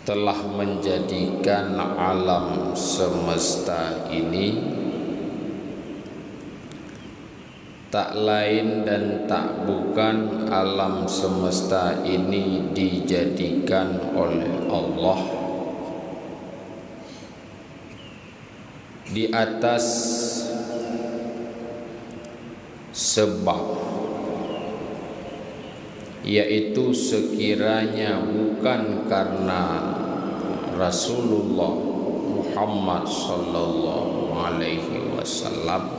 telah menjadikan alam semesta ini tak lain dan tak bukan alam semesta ini dijadikan oleh Allah di atas sebab, yaitu sekiranya bukan karena Rasulullah Muhammad sallallahu alaihi wasallam,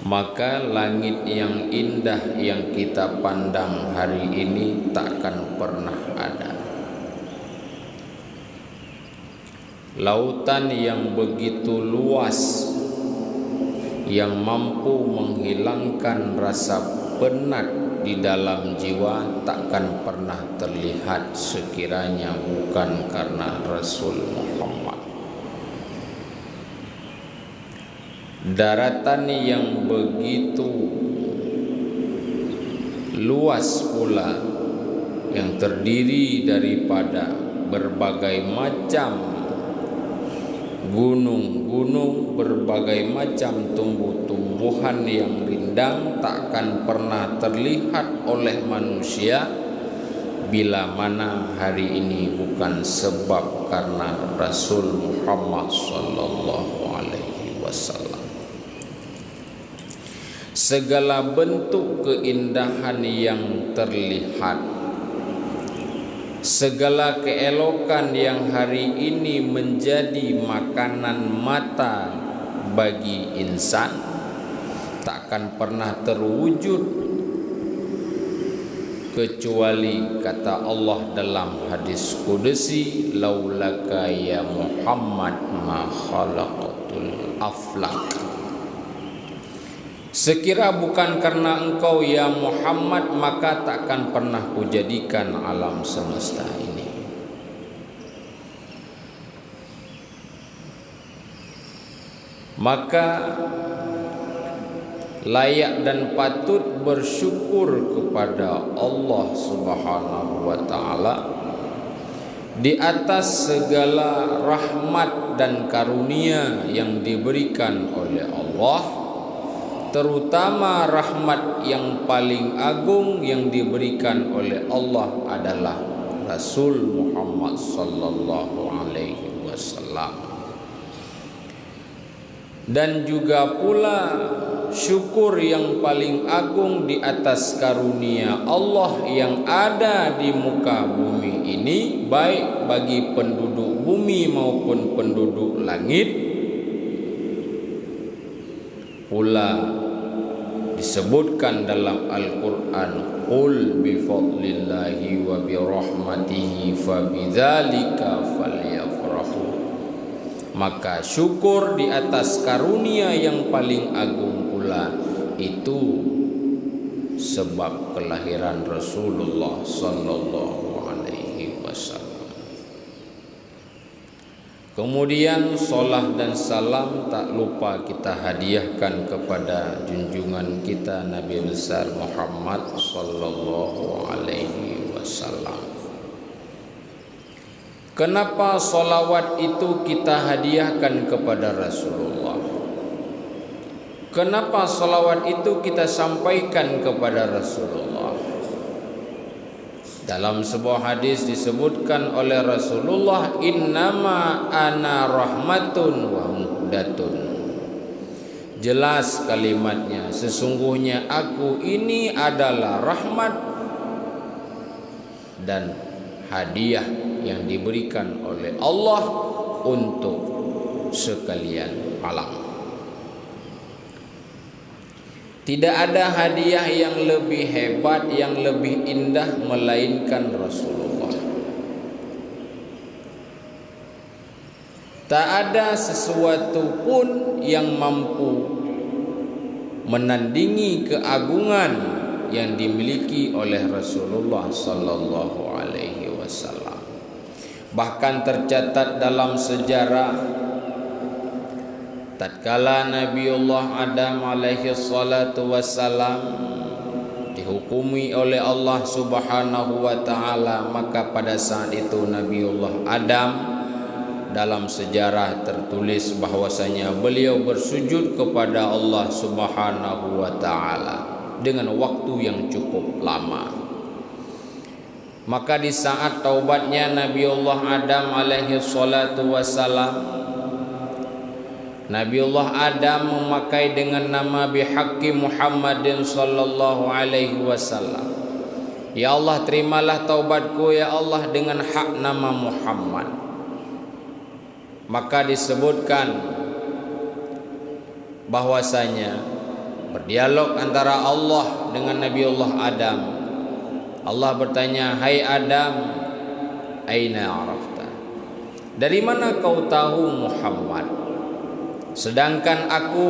maka langit yang indah yang kita pandang hari ini takkan pernah ada. Lautan yang begitu luas yang mampu menghilangkan rasa penat di dalam jiwa takkan pernah terlihat sekiranya bukan karena Rasul Muhammad. Daratan yang begitu luas pula yang terdiri daripada berbagai macam gunung-gunung, berbagai macam tumbuh-tumbuhan yang rindang takkan pernah terlihat oleh manusia bila mana hari ini bukan sebab karena Rasul Muhammad sallallahu alaihi wasallam. Segala bentuk keindahan yang terlihat, segala keelokan yang hari ini menjadi makanan mata bagi insan takkan pernah terwujud kecuali kata Allah dalam hadis qudsi, laulaka ya Muhammad ma khalaqatul aflak. Sekira bukan karena engkau ya Muhammad, maka takkan pernah kujadikan alam semesta ini. Maka layak dan patut bersyukur kepada Allah Subhanahu wa taala di atas segala rahmat dan karunia yang diberikan oleh Allah, terutama rahmat yang paling agung yang diberikan oleh Allah adalah Rasul Muhammad sallallahu alaihi wasallam. Dan juga pula syukur yang paling agung di atas karunia Allah yang ada di muka bumi ini, baik bagi penduduk bumi maupun penduduk langit, pula disebutkan dalam Al-Quran, qul bifadlillahi wa birahmatihi fabidzalika falyafrahu. Maka syukur di atas karunia yang paling agung pula itu sebab kelahiran Rasulullah sallallahu alaihi wasallam. Kemudian solah dan salam tak lupa kita hadiahkan kepada junjungan kita Nabi besar Muhammad sallallahu alaihi wasallam. Kenapa solawat itu kita hadiahkan kepada Rasulullah? Kenapa solawat itu kita sampaikan kepada Rasulullah? Dalam sebuah hadis disebutkan oleh Rasulullah, innama ana rahmatun wa muhdatun. Jelas kalimatnya, sesungguhnya aku ini adalah rahmat dan hadiah yang diberikan oleh Allah untuk sekalian alam. Tidak ada hadiah yang lebih hebat, yang lebih indah melainkan Rasulullah. Tak ada sesuatu pun yang mampu menandingi keagungan yang dimiliki oleh Rasulullah sallallahu alaihi wasallam. Bahkan tercatat dalam sejarah, tatkala Nabiullah Adam alaihi salatu wassalam dihukumi oleh Allah Subhanahu wa taala. Maka pada saat itu Nabiullah Adam dalam sejarah tertulis bahwasanya beliau bersujud kepada Allah Subhanahu wa taala dengan waktu yang cukup lama. Maka di saat taubatnya Nabiullah Adam alaihi salatu wassalam, Nabiullah Adam memakai dengan nama bihaqqi Muhammadin sallallahu alaihi wasallam. Ya Allah, terimalah taubatku ya Allah dengan hak nama Muhammad. Maka disebutkan bahwasanya berdialog antara Allah dengan Nabiullah Adam. Allah bertanya, "Hai Adam, aina arafta?" Dari mana kau tahu Muhammad? Sedangkan aku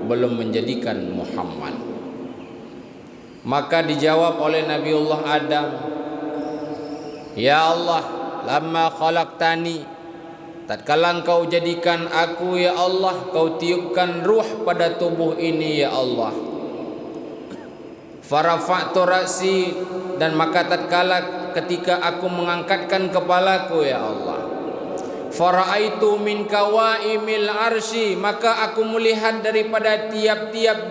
belum menjadikan Muhammad. Maka dijawab oleh Nabiullah Adam, "Ya Allah, lamma khalaqtani, tatkala engkau jadikan aku ya Allah, kau tiupkan ruh pada tubuh ini ya Allah. Farafa'tu ra'si, dan maka tatkala ketika aku mengangkatkan kepalaku ya Allah, fara'aitu min kawaimil arsy, maka aku melihat daripada tiap-tiap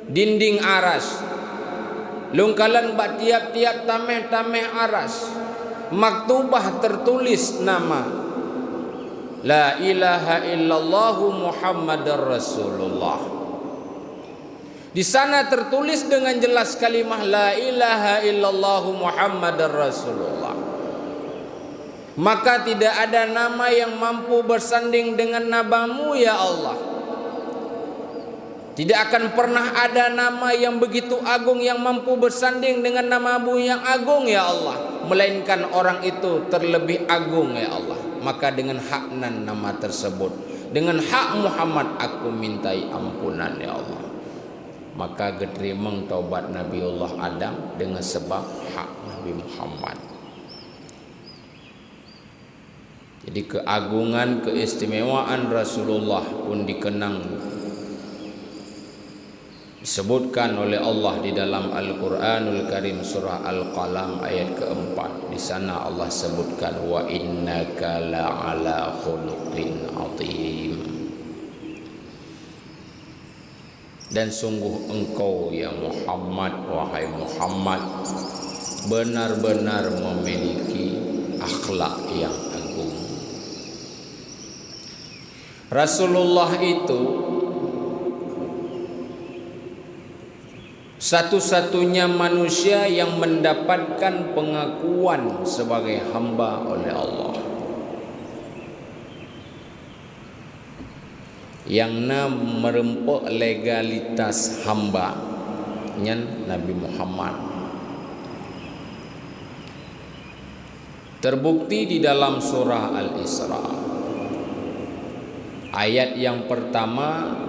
dinding aras, lungkalan bak tiap-tiap tameh aras, maktubah tertulis nama la ilaha illallah Muhammadar Rasulullah. Di sana tertulis dengan jelas kalimah la ilaha illallah Muhammadar Rasulullah. Maka tidak ada nama yang mampu bersanding dengan namamu ya Allah. Tidak akan pernah ada nama yang begitu agung yang mampu bersanding dengan namamu yang agung ya Allah, melainkan orang itu terlebih agung ya Allah. Maka dengan hak nan nama tersebut, dengan hak Muhammad aku mintai ampunan ya Allah. Maka gedrimeng taubat Nabiullah Adam dengan sebab hak Nabi Muhammad. Jadi keagungan, keistimewaan Rasulullah pun dikenang, disebutkan oleh Allah di dalam Al-Quranul Karim surah Al-Qalam ayat keempat. Di sana Allah sebutkan wa innaka la'ala khuluqin azim. Dan sungguh engkau ya Muhammad, wahai Muhammad, benar-benar memiliki akhlak yang agung. Rasulullah itu satu-satunya manusia yang mendapatkan pengakuan sebagai hamba oleh Allah, yang merempuk legalitas hamba nyen Nabi Muhammad. Terbukti di dalam surah Al-Isra ayat yang pertama.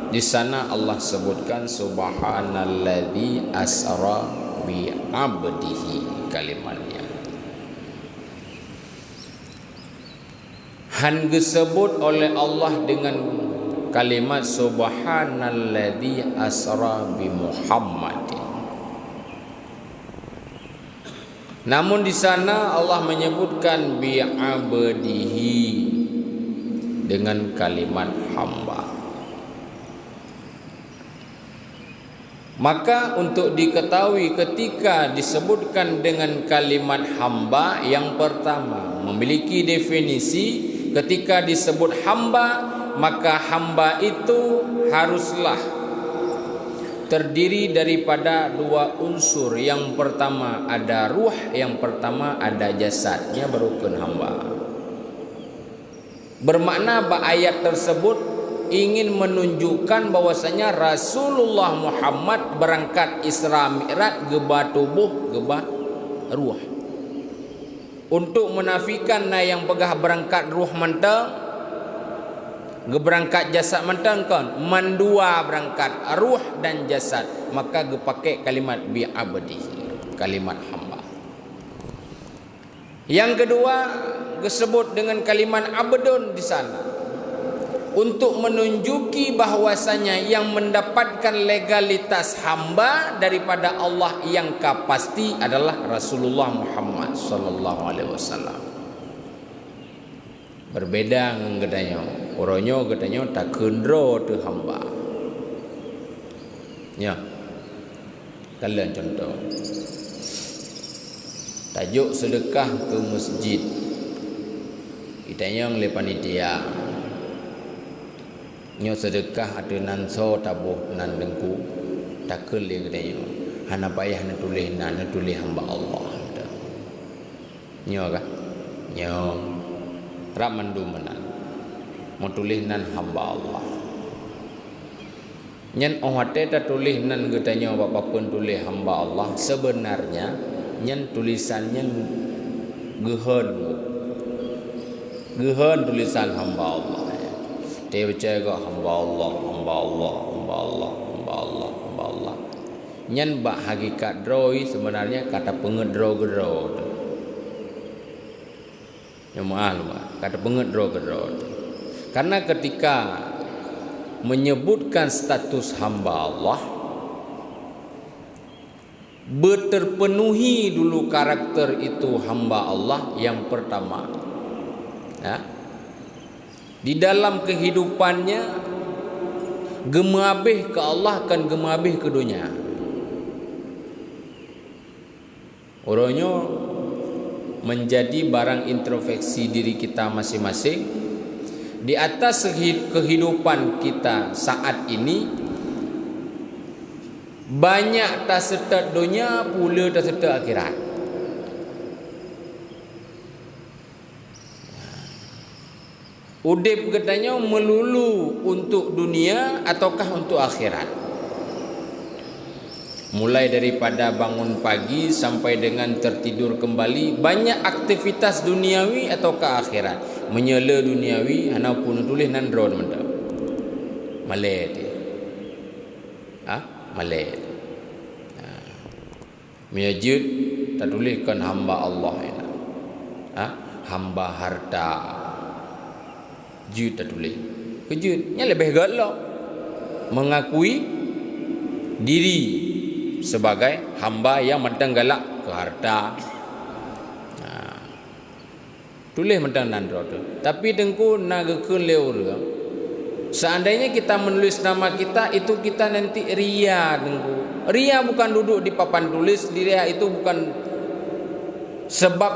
Di sana Allah sebutkan subhanalladzi asra bi 'abdihi, kalimatnya han disebut oleh Allah dengan kalimat subhanalladzi asra bi Muhammadin. Namun di sana Allah menyebutkan bi 'abdihi dengan kalimat hamba. Maka untuk diketahui ketika disebutkan dengan kalimat hamba, yang pertama memiliki definisi. Ketika disebut hamba, maka hamba itu haruslah terdiri daripada dua unsur. Yang pertama ada ruh, yang pertama ada jasadnya, berukun hamba. Bermakna ayat tersebut ingin menunjukkan bahwasanya Rasulullah Muhammad berangkat Isra Mi'raj geba tubuh geba ruh. Untuk menafikan yang pegah berangkat ruh mentang, berangkat jasad mentang kan, mandua berangkat ruh dan jasad, maka pakai kalimat bi abdi, kalimat hamba. Yang kedua disebut dengan kalimat abdun di sana. untuk menunjuki bahwasanya yang mendapatkan legalitas hamba daripada Allah yang pasti adalah Rasulullah Muhammad sallallahu alaihi wasallam. Berbeda dengan katanya, orangnya katanya tak kendro tu hamba. Ya, kalian contoh. Tajuk sedekah ke masjid. Itanya oleh panitia. Nyo sedekah ada nan so tabuh nan dengku. Tak kele katanya. Hana payah nak tulis hamba Allah. Nyo kah? Nyo. Rak mandu menan. Mau tulis nan hamba Allah. Nyen ohate ta tulis nan katanya apa pun tulis hamba Allah, sebenarnya nyen tulisannya gehen tulisan hamba Allah. Dia bercakap hamba Allah, hamba Allah, hamba Allah, hamba Allah, hamba Allah. Nyen bak hakikat droi sebenarnya kata pengedro-gedro. Ya maaf, kata pengedro-gedro. Karena ketika menyebutkan status hamba Allah, berterpenuhi dulu karakter itu hamba Allah yang pertama. Ya. Di dalam kehidupannya gemabih ke Allah kan gemabih ke dunia. Orangnya menjadi barang introspeksi diri kita masing-masing. Di atas kehidupan kita saat ini banyak tak serta dunia pula tak serta akhirat. Udip katanya melulu untuk dunia ataukah untuk akhirat. Mulai daripada bangun pagi sampai dengan tertidur kembali, banyak aktivitas duniawi ataukah akhirat. Menyela duniawi hana pun tulis nan drone menda. Malay dia. Malay. Menyajud tak tuliskan hamba Allah ini. Hamba harta. Jud tak tulis. Kejutnya lebih galak mengakui diri sebagai hamba yang mentang galak ke harta. Tulis mentang nandro tu. Tapi dengku naga ke leur. Seandainya kita menulis nama kita, itu kita nanti ria dengku. Ria bukan duduk di papan tulis, ria itu bukan sebab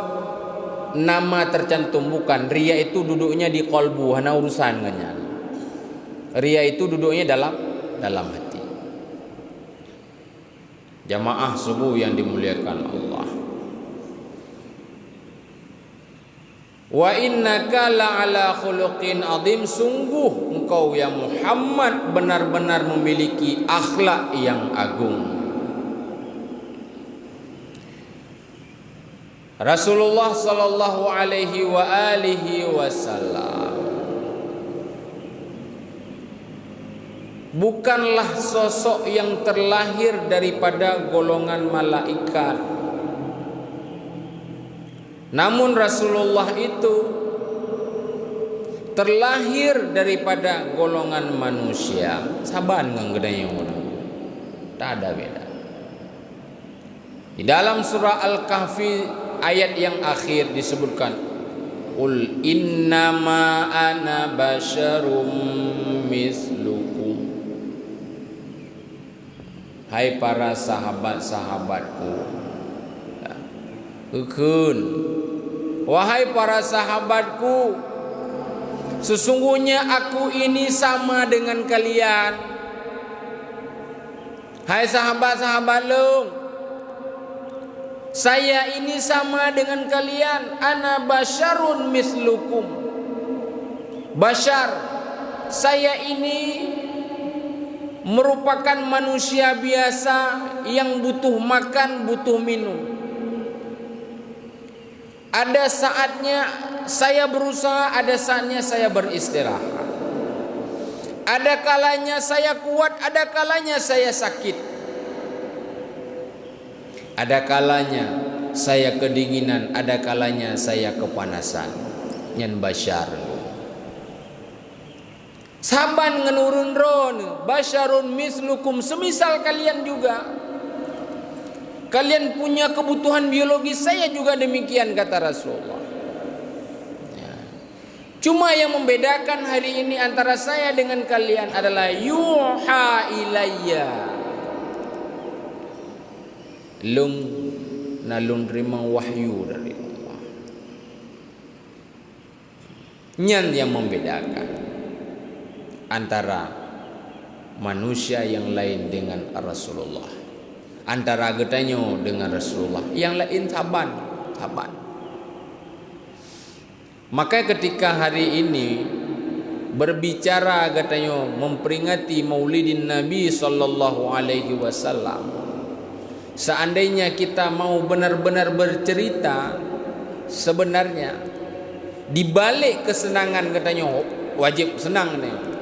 nama tercantum, bukan. Ria itu duduknya di kolbu, hana urusan dengan. Ria itu duduknya dalam hati. Jamaah subuh yang dimuliakan Allah. Wa innaka la'ala khuluqin azim, sungguh engkau ya Muhammad benar-benar memiliki akhlak yang agung. Rasulullah sallallahu alaihi wa alihi wasallam bukanlah sosok yang terlahir daripada golongan malaikat. Namun Rasulullah itu terlahir daripada golongan manusia. Saban ngang gedanya orang. Tak ada beda. Di dalam surah Al-Kahfi ayat yang akhir disebutkan, Qul innama ana basyarum mislukum. Hai para sahabat-sahabatku. Ukun. Wahai para sahabatku, sesungguhnya aku ini sama dengan kalian. Hai sahabat-sahabat long, saya ini sama dengan kalian. Ana basyarun mislukum. Basyar, saya ini merupakan manusia biasa yang butuh makan, butuh minum. Ada saatnya saya berusaha, ada saatnya saya beristirahat. Ada kalanya saya kuat, ada kalanya saya sakit. Ada kalanya saya kedinginan, ada kalanya saya kepanasan. Nyan basyar. Saban ngenurun ron, basyarun mislukum, semisal kalian juga. Kalian punya kebutuhan biologis, saya juga demikian, kata Rasulullah. Ya. Cuma yang membedakan hari ini antara saya dengan kalian adalah yuha ilayya. Lung nalun rimang wahyu dari Allah. Nyan yang membedakan antara manusia yang lain dengan Rasulullah, antara getanyo dengan Rasulullah, yang lain saban. Maka ketika hari ini berbicara getanyo memperingati Maulidin Nabi sallallahu alaihi wasallam, seandainya kita mau benar-benar bercerita, sebenarnya di balik kesenangan getanyo wajib senang nih.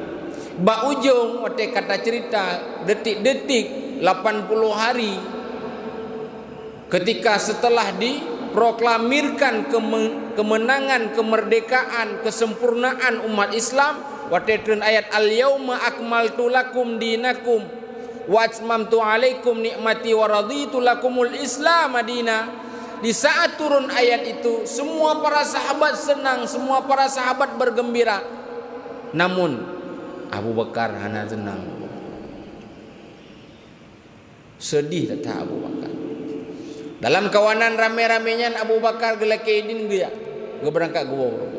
Ba ujung wate kata cerita detik-detik 80 hari ketika setelah diproklamirkan kemenangan, kemerdekaan, kesempurnaan umat Islam, wate turun ayat al-yauma akmaltu lakum dinakum wa atmamtu alaikum nikmati wa raditu lakumul Islam madina. Di saat turun ayat itu, semua para sahabat senang, semua para sahabat bergembira. Namun Abu Bakar hana tenang, sedih tak Abu Bakar. Dalam kawanan rame-ramenya Abu Bakar gelakaidin dia, berangkat ke bawah.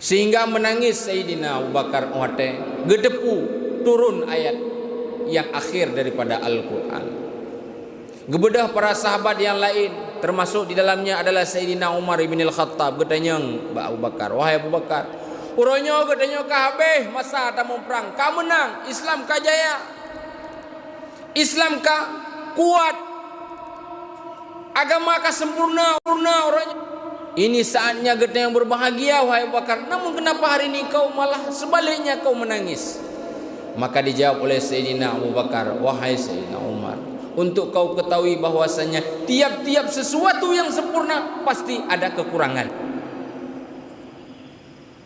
Sehingga menangis Sayyidina Abu Bakar wate gedepu turun ayat yang akhir daripada Al-Quran. Gebedah para sahabat yang lain, termasuk di dalamnya adalah Sayyidina Umar ibn al-Khattab. Gedanyang Abu Bakar, wahai Abu Bakar, uronyo gedanya ka habis masa tamu perang, ka menang, Islam ka jaya, Islam ka kuat, agama ka sempurna uronyo. Ini saatnya gedanya berbahagia wahai Abu Bakar. Namun kenapa hari ini kau malah sebaliknya kau menangis? Maka dijawab oleh Sayyidina Abu Bakar, wahai Sayyidina Umar, untuk kau ketahui bahwasanya tiap-tiap sesuatu yang sempurna pasti ada kekurangan.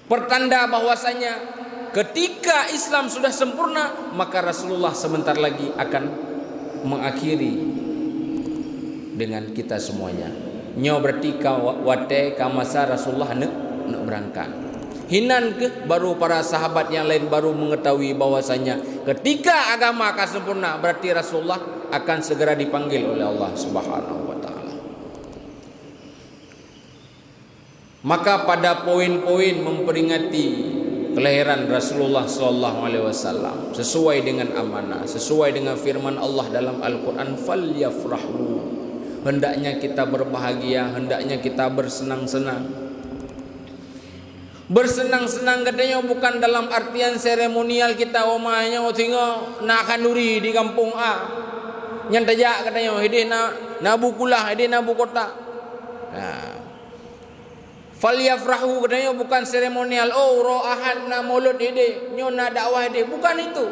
Pertanda bahwasanya ketika Islam sudah sempurna, maka Rasulullah sebentar lagi akan mengakhiri dengan kita semuanya. Nyo berarti wate kamasa Rasulullah nak berangkat. Hinan ke baru para sahabat yang lain baru mengetahui bahwasanya ketika agama akan sempurna, berarti Rasulullah akan segera dipanggil oleh Allah Subhanahu wa taala. Maka pada poin-poin memperingati kelahiran Rasulullah sallallahu alaihi wasallam sesuai dengan amanah, sesuai dengan firman Allah dalam Al-Qur'an, falyafrahu. Hendaknya kita berbahagia, hendaknya kita bersenang-senang. Bersenang-senang katanya bukan dalam artian seremonial kita omanya tengok nak kanuri di kampung A. Nyantajak katanya hede na bukulah, hede na bukota. Nah, falyafrahu katanya bukan seremonial. Oh, roahan na maulud hede, nyona dakwah hede, bukan itu.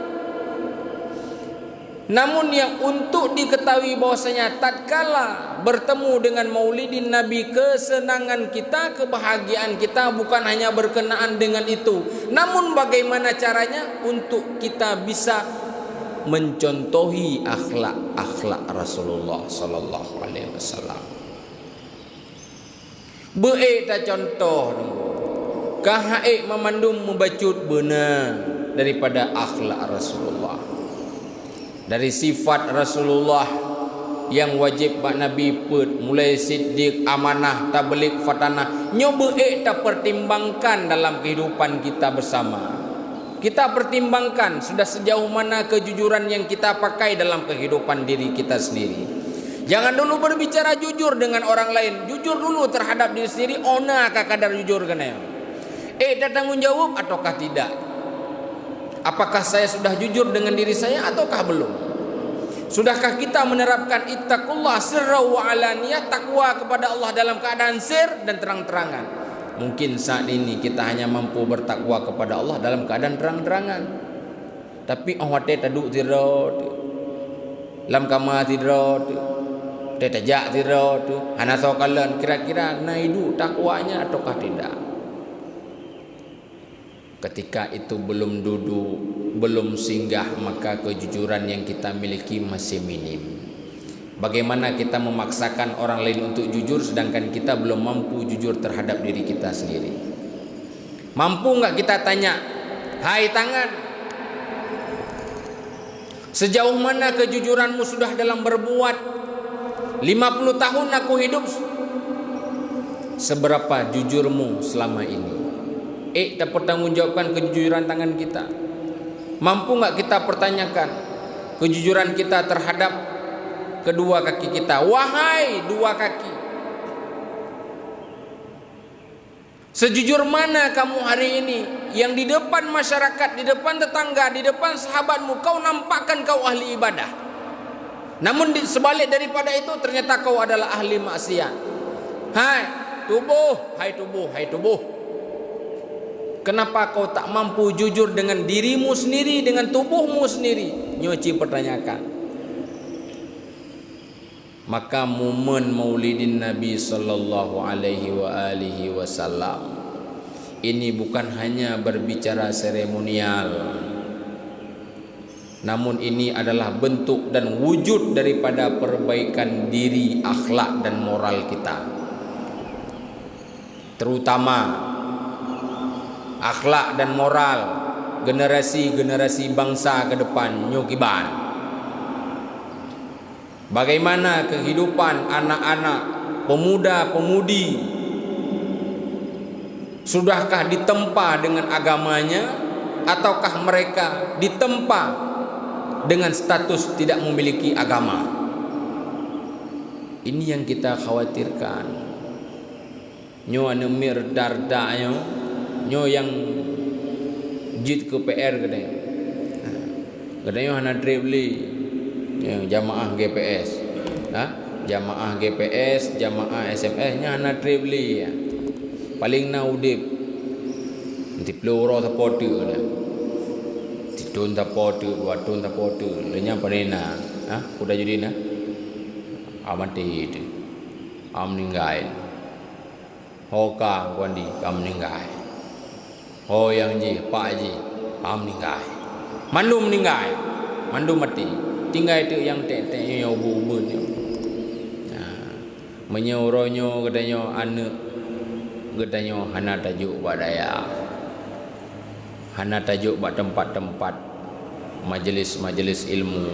Namun yang untuk diketahui bahwasanya tatkala bertemu dengan Maulidin Nabi, kesenangan kita, kebahagiaan kita bukan hanya berkenaan dengan itu. Namun bagaimana caranya untuk kita bisa mencontohi akhlak Rasulullah sallallahu alaihi wasallam. Beek ta contoh kahaik memandum membacut benar daripada akhlak Rasulullah. Dari sifat Rasulullah yang wajib bak Nabi put, mulai siddiq, amanah, tabligh, fatanah, nyoba tak pertimbangkan dalam kehidupan kita bersama. Kita pertimbangkan sudah sejauh mana kejujuran yang kita pakai dalam kehidupan diri kita sendiri. Jangan dulu berbicara jujur dengan orang lain, jujur dulu terhadap diri sendiri. Ona kadar jujur kena. Dah tanggung jawab ataukah tidak? Apakah saya sudah jujur dengan diri saya ataukah belum? Sudahkah kita menerapkan ittaqullah sirra wa alaniyah, takwa kepada Allah dalam keadaan sir dan terang-terangan? Mungkin saat ini kita hanya mampu bertakwa kepada Allah dalam keadaan terang-terangan. Tapi awate taduk tirot, lam kama tirot, tetajak tirot, hana sokalan, kira-kira naidu takwanya ataukah tidak? Ketika itu belum duduk, belum singgah, maka kejujuran yang kita miliki masih minim. Bagaimana kita memaksakan orang lain untuk jujur sedangkan kita belum mampu jujur terhadap diri kita sendiri? Mampu enggak kita tanya, hai tangan, sejauh mana kejujuranmu sudah dalam berbuat? 50 tahun aku hidup, seberapa jujurmu selama ini? Tak pertanggungjawabkan kejujuran tangan kita. Mampu enggak kita pertanyakan kejujuran kita terhadap kedua kaki kita? Wahai dua kaki, sejujur mana kamu hari ini yang di depan masyarakat, di depan tetangga, di depan sahabatmu kau nampakkan kau ahli ibadah, namun sebalik daripada itu ternyata kau adalah ahli maksiat. Hai tubuh, hai tubuh, hai tubuh, kenapa kau tak mampu jujur dengan dirimu sendiri, dengan tubuhmu sendiri? Nyoci pertanyakan. Maka momen Maulidin Nabi sallallahu alaihi wasallam ini bukan hanya berbicara seremonial, namun ini adalah bentuk dan wujud daripada perbaikan diri, akhlak dan moral kita, terutama akhlak dan moral generasi-generasi bangsa ke depan nyokiban. Bagaimana kehidupan anak-anak, pemuda-pemudi, sudahkah ditempa dengan agamanya ataukah mereka ditempa dengan status tidak memiliki agama? Ini yang kita khawatirkan. Nyo ane mirdarda nyo yang jid ke PR katanya hana trebli jamaah GPS, jamaah GPS, jamaah SMS nya hana trebli ya. Paling na udip nanti peloro tapote nya tidun tapote wadun tapote lenya panena udah jadi na amati itu amninggai hoka wandi amninggai oh yang ji pak ji amninggai mandu meninggai mandu mati tinggal itu yang tek-tek yang ubu-ubu ni. Menyuruhnya katanya anak katanya hana tajuk buat daya. Hana tajuk buat tempat-tempat majlis-majlis ilmu,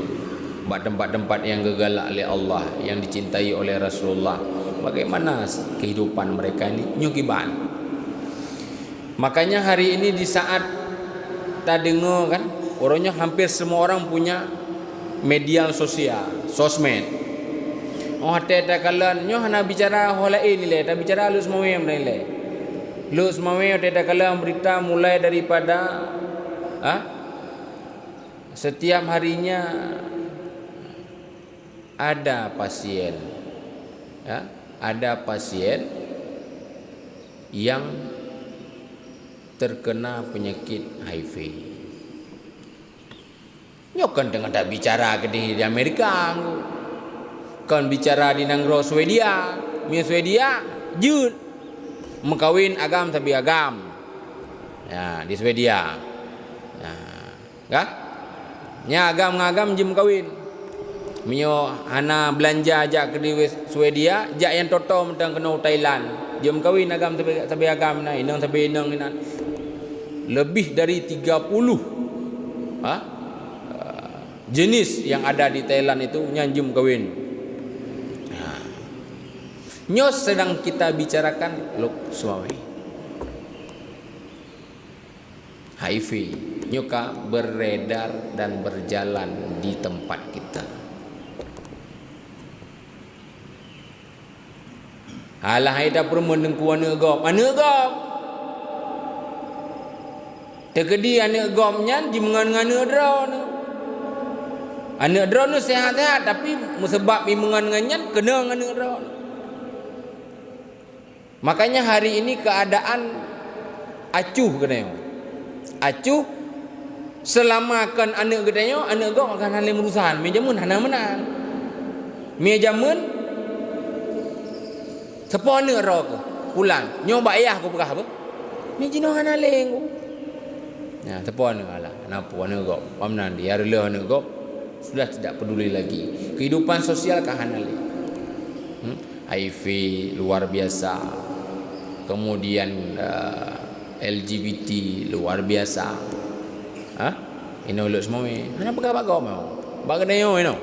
buat tempat-tempat yang gegalak oleh Allah, yang dicintai oleh Rasulullah. Bagaimana kehidupan mereka ini nyukiban. Makanya hari ini di saat tak dengar kan, orangnya hampir semua orang punya media sosial, sosmed. Oh hati-hati kalian, nyo hana bicara hola ini le, tak bicara lu semua yang le. Lu semua yang hati-hati kalian berita mulai daripada setiap harinya ada pasien, ada pasien yang terkena penyakit HIV. Kan dengan tak bicara ke di Amerika, kan bicara di Nanggro Swedia, Swedia jud mengkawin agam tapi agam, ya di Swedia, kan? Nya agam jem kawin, mio hana belanja ajak ke di Swedia, jak yang toto mentang kena Thailand, jem kawin agam tapi agam na, inang tapi inang ina, lebih dari 30, jenis yang ada di Thailand itu nyanjum kawin. Nyos sedang kita bicarakan luk suami HIV nyoka beredar dan berjalan di tempat kita. Alah haida permen dengkuan negom, anegom. Tegedi anegom nyan jimengan-ngan drone. Anak drone ni sehat-sehat tapi sebab mengan-ngannya kena dengan drone. Makanya hari ini keadaan acuh katanya. Acuh selamatkan anak katanya, anak gong akan halim urusan. Mejamun hana menang. Mejamun sepo anak roh pulang. Nyoba ayah aku bekah apa? Mejino hana leng. Ya, tepuan lah. Napu ane gop. Pamnan dia rela ane gop. Sudah tidak peduli lagi. Kehidupan sosial kahanali. HIV luar biasa. Kemudian LGBT luar biasa. Ha? Ini uluk semua ni. Mana pegawai mau? Bagaimana ini?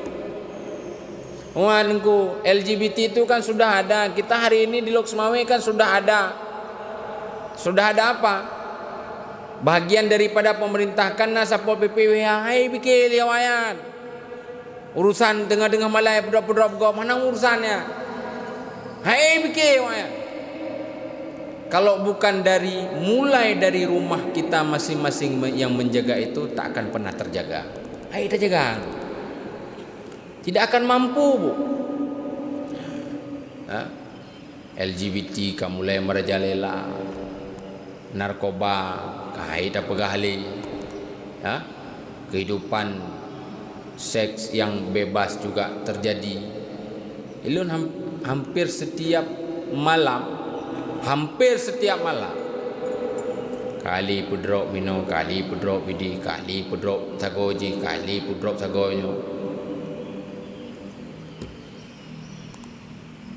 Wanku LGBT itu kan sudah ada. Kita hari ini di Lok Semawe kan sudah ada. Sudah ada apa? Bagian daripada pemerintah kan Sapol PP hai pikir dia wayan. Urusan tengah-tengah Malay pedok-pedok go mana urusannya? Hai pikir wayan. Kalau bukan mulai dari rumah kita masing-masing yang menjaga itu tak akan pernah terjaga. Hai kita jaga. Tidak akan mampu, Bu. LGBT kamu mulai merajalela. Narkoba kahai tak pegahli. Kehidupan seks yang bebas juga terjadi. Ilun hampir setiap malam kali pedrok mino, kali pedrok bidi, kali pedrok sagoji, kali pedrok sagonyo.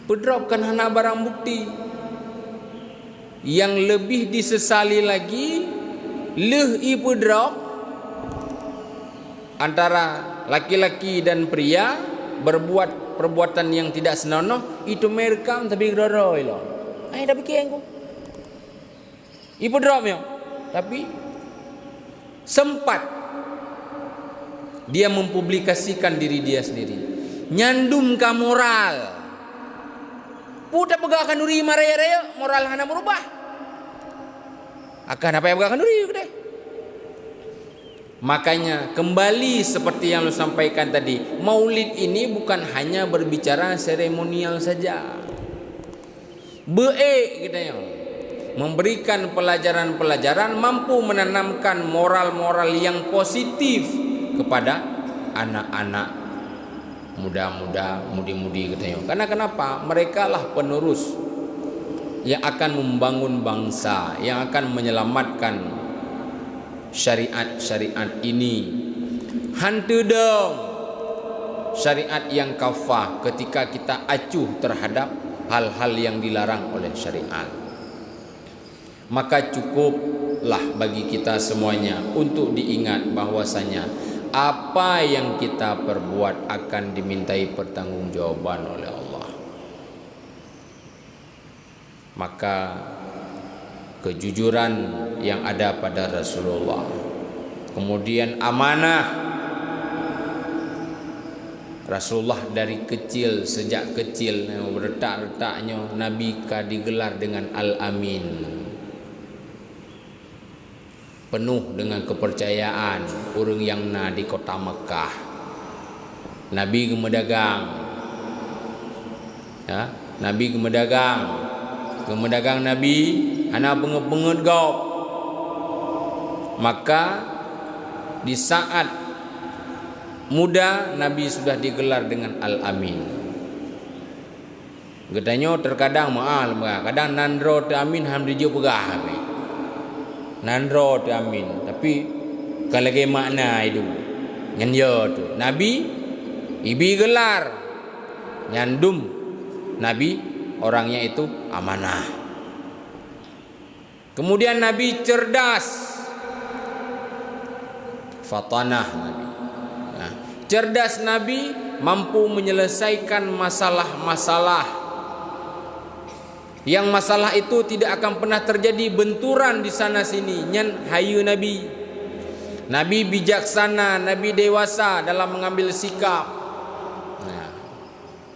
Pedrok kan hana barang bukti. Yang lebih disesali lagi leh i pedrok antara laki-laki dan pria berbuat perbuatan yang tidak senonoh itu merekam tapi geroroi lo. Ai dah fikir aku. Ibu drop yo. Tapi sempat dia mempublikasikan diri dia sendiri. Nyandum ka moral. Puta pegakan duri maraya moral hana merubah. Akan apa yang pegakan duri deh. Makanya kembali seperti yang lu sampaikan tadi, Maulid ini bukan hanya berbicara seremonial saja. Kita memberikan pelajaran-pelajaran mampu menanamkan moral-moral yang positif kepada anak-anak muda-muda, mudi-mudi katanya. Karena kenapa? Mereka lah penerus yang akan membangun bangsa, yang akan menyelamatkan syariat-syariat ini. Hantu dong syariat yang kafah ketika kita acuh terhadap hal-hal yang dilarang oleh syariat. Maka cukuplah bagi kita semuanya untuk diingat bahwasanya apa yang kita perbuat akan dimintai pertanggungjawaban oleh Allah. Maka kejujuran yang ada pada Rasulullah, kemudian amanah Rasulullah dari kecil, sejak kecil retak-retaknya Nabi digelar dengan Al-Amin, penuh dengan kepercayaan urang yang di kota Mekah. Nabi gemedagang, ya, Nabi gemedagang Nabi hana penget-penget gop. Maka di saat muda Nabi sudah digelar dengan Al-Amin. Katanya terkadang maal, kadang nandro te amin ham dia pegah. Nandro te amin, tapi kalau ke makna itu nyanyo tu. Nabi ibi gelar nyandum Nabi orangnya itu amanah. Kemudian Nabi cerdas. Fatanah Nabi. Cerdas Nabi mampu menyelesaikan masalah-masalah. Yang masalah itu tidak akan pernah terjadi benturan di sana sini. Nyan hayu Nabi. Nabi bijaksana, Nabi dewasa dalam mengambil sikap.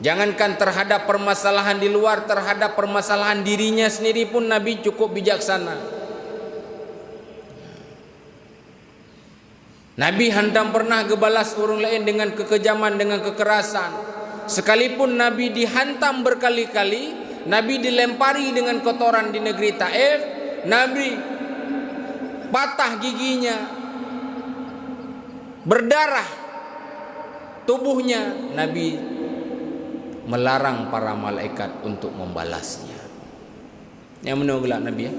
Jangankan terhadap permasalahan di luar, terhadap permasalahan dirinya sendiri pun Nabi cukup bijaksana. Nabi hantam pernah gebalas orang lain dengan kekejaman, dengan kekerasan. Sekalipun Nabi dihantam berkali-kali, Nabi dilempari dengan kotoran di negeri Taif, Nabi patah giginya, berdarah tubuhnya, Nabi melarang para malaikat untuk membalasnya. Yang menolak Nabi ya.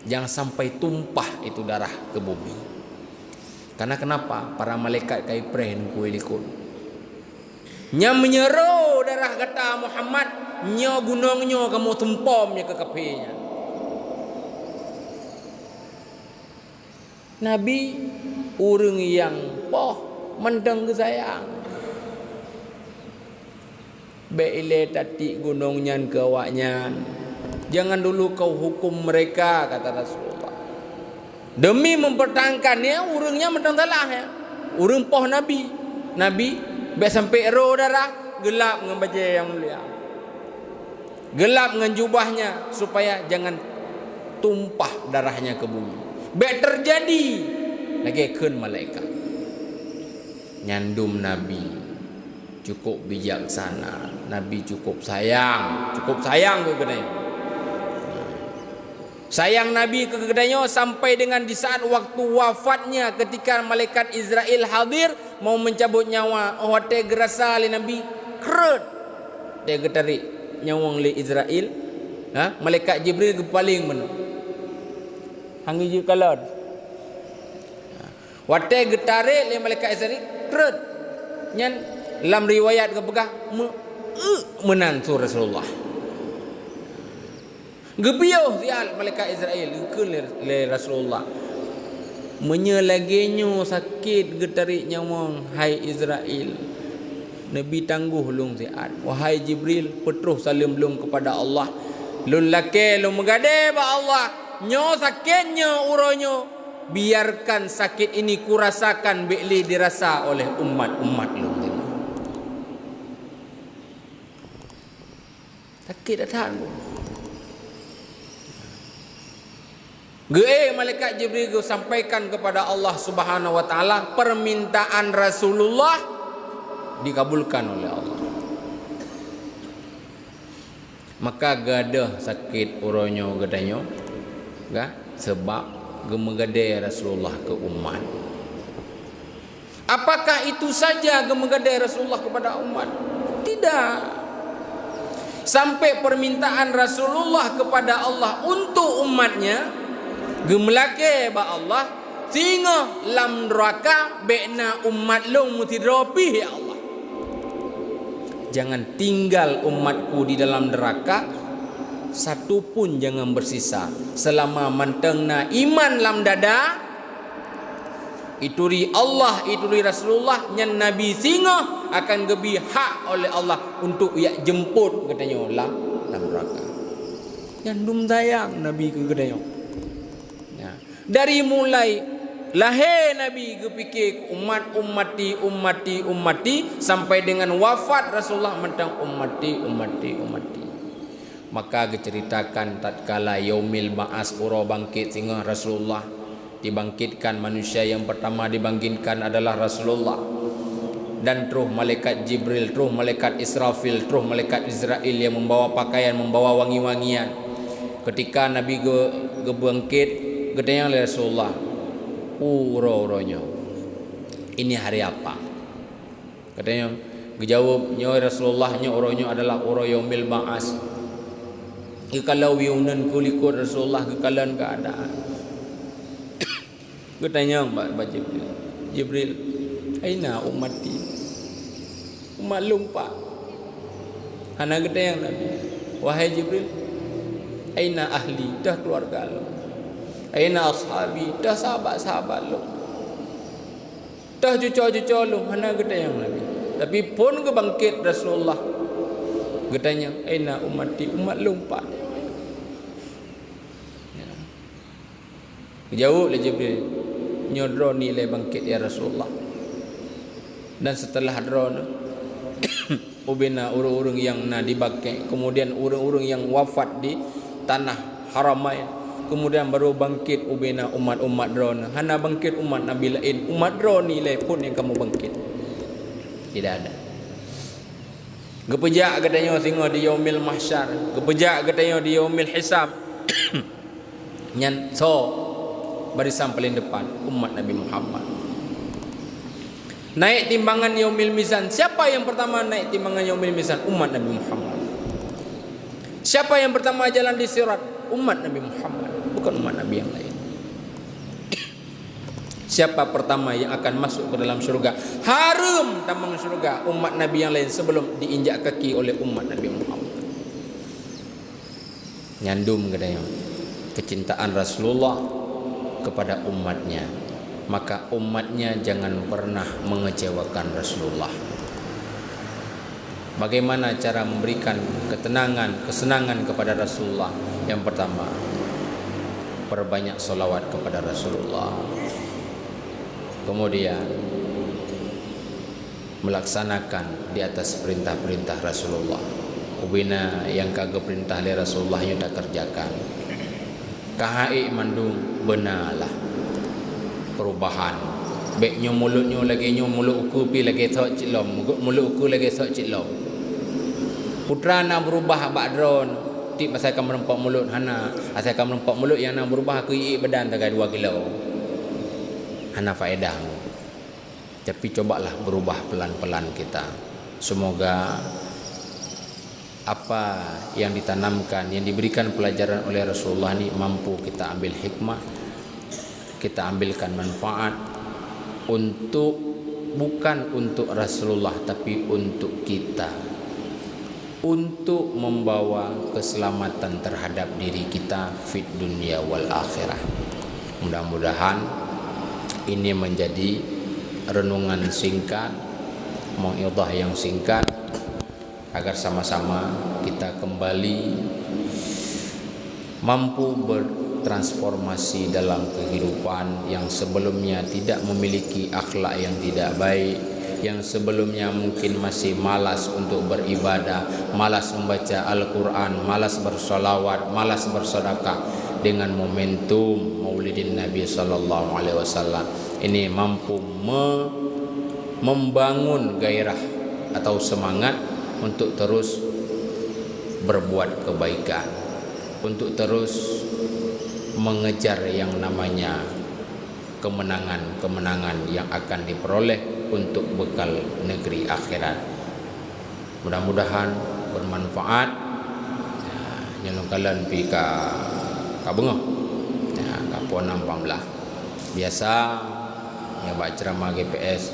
Jangan sampai tumpah itu darah ke bumi. Karena kenapa? Para malaikat kai pren kue likun. Nya menyero darah kata Muhammad, nya gunungnya kamu tumpomnya ke kapinya. Nabi urang yang mendeng ke sayang. Beile tati gunungnya ke awaknya. Jangan dulu kau hukum mereka, kata Rasulullah. Demi mempertahankannya, urangnya mentang salah ya. Urang poh Nabi. Nabi biar sampai ero darah, gelap dengan baju yang mulia. Gelap dengan jubahnya supaya jangan tumpah darahnya ke bumi. Biar terjadi lagi kun malaikat. Nyandum Nabi cukup bijaksana, Nabi cukup sayang ke kedai. Sayang Nabi ke kedainya sampai dengan di saat waktu wafatnya, ketika malaikat Israel hadir mau mencabut nyawa, te gerasa li Nabi keret dia getarik nyawang li Israel. Malaikat Jibril ke paling men hangi je kalad. Wate getarik li malaikat Israel keret nyan dalam riwayat ke begah menan sur Rasulullah. Gebiuh sial malaikat Israel ke le Rasulullah. Menyelaginyo sakit getarik nyawang hai Israel. Nabi tangguh lung siat. Wahai Jibril, petruh salim lung kepada Allah. Lun lake lung megade ba Allah. Nyo sakitnya uronyo. Biarkan sakit ini kurasakan bi'li dirasa oleh umat-umat lung. Sakit datang. Malaikat Jibril sampaikan kepada Allah Subhanahu wa taala, permintaan Rasulullah dikabulkan oleh Allah. Maka gadah sakit uronyo gadanyo, sebab gemegade Rasulullah ke umat. Apakah itu saja gemegade Rasulullah kepada umat? Tidak. Sampai permintaan Rasulullah kepada Allah untuk umatnya gemelake ba Allah sehingga lam neraka bekna umat long mutidropi ya Allah. Jangan tinggal umatku di dalam neraka, satu pun jangan bersisa selama mantengna iman lam dada. Ituri Allah, ituri Rasulullah nyan Nabi singa akan gebi hak oleh Allah untuk ya jemput katanya lam neraka. Yang dum sayang Nabi ke katanya. Dari mulai lahir Nabi kepikir ummati sampai dengan wafat Rasulullah mentang ummati. Maka diceritakan tatkala yaumil ba'as ura bangkit sehingga Rasulullah dibangkitkan, manusia yang pertama dibangkitkan adalah Rasulullah. Dan terus malaikat Jibril, terus malaikat Israfil, terus malaikat Israel yang membawa pakaian, membawa wangi-wangian. Ketika Nabi bangkit, gedenya oleh Rasulullah, uro-uronya ini hari apa? Katanya dijawab nyo Rasulullah, nyo uronya adalah uro yaumil ba'as. Kalau wiunan kulikut Rasulullah kekalan keadaan. Katanya Mbak Jibril, aina ummati, umat lupa. Anak katanya Nabi, wahai Jibril, aina ahli, dah keluarga lu. Aina ashabi, dah sahabat-sahabat lu. Dah cucu-cucu lu, mana gedayang Nabi. Tapi pun kebangkit Rasulullah. Gedanya, aina ummati, umat lupa. Jauh le Jibril, nyodro nilai bangkit ya Rasulullah. Dan setelah drone ubina urung-urung yang dibakai, kemudian urung-urung yang wafat di tanah Haramain, kemudian baru bangkit ubina umat-umat drone. Hana bangkit umat Nabi lain, umat drone nilai pun yang kamu bangkit. Tidak ada. Gepejak katanya singo di yaumil mahsyar, gepejak katanya di yaumil hisab. Nyan barisan paling depan umat Nabi Muhammad. Naik timbangan yaumil mizan. Siapa yang pertama naik timbangan yaumil mizan? Umat Nabi Muhammad. Siapa yang pertama jalan di sirat? Umat Nabi Muhammad. Bukan ikut umat Nabi yang lain. Siapa pertama yang akan masuk ke dalam surga? Harum tambang surga umat Nabi yang lain sebelum diinjak kaki oleh umat Nabi Muhammad. Nyandum katanya kecintaan Rasulullah kepada umatnya, maka umatnya jangan pernah mengecewakan Rasulullah. Bagaimana cara memberikan ketenangan, kesenangan kepada Rasulullah? Yang pertama, perbanyak solawat kepada Rasulullah. Kemudian melaksanakan di atas perintah-perintah Rasulullah. Ubina yang kagak perintah oleh Rasulullah yang tak kerjakan. Kahai mandung benarlah perubahan. Beknya mulutnya lagi nyo mulut uku pi lagi sok cilom, mulut uku lagi sok cilom. Putra nak berubah badron. Tik pasal kamu merempak mulut hana, asal kamu merempak mulut yang nak berubah aku badan tak 2 kilo. Hana faedah. Tapi cobalah berubah pelan-pelan kita. Semoga apa yang ditanamkan, yang diberikan pelajaran oleh Rasulullah ini mampu kita ambil hikmah, kita ambilkan manfaat untuk, bukan untuk Rasulullah tapi untuk kita, untuk membawa keselamatan terhadap diri kita fit dunia wal akhirah. Mudah-mudahan ini menjadi renungan singkat, mau'idhah yang singkat, agar sama-sama kita kembali mampu bertransformasi dalam kehidupan yang sebelumnya tidak memiliki akhlak yang tidak baik, yang sebelumnya mungkin masih malas untuk beribadah, malas membaca Al-Quran, malas bersolawat, malas bersedekah. Dengan momentum Maulidin Nabi sallallahu alaihi wasallam ini mampu membangun gairah atau semangat untuk terus berbuat kebaikan, untuk terus mengejar yang namanya kemenangan-kemenangan yang akan diperoleh untuk bekal negeri akhirat. Mudah-mudahan bermanfaat. Jangan kalian pika kabengah. Ya, kapon 18. Biasa yang baca ceramah GPS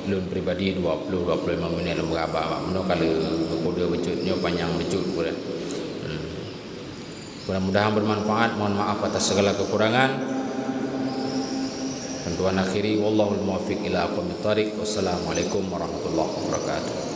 lun pribadi 20-25 minit berapa. Meno kalau kode becutnya panjang becut pula. Mudah-mudahan bermanfaat. Mohon maaf atas segala kekurangan. Tentuan akhiri wallahul muwaffiq ila aqwamit thariq. Wassalamualaikum warahmatullahi wabarakatuh.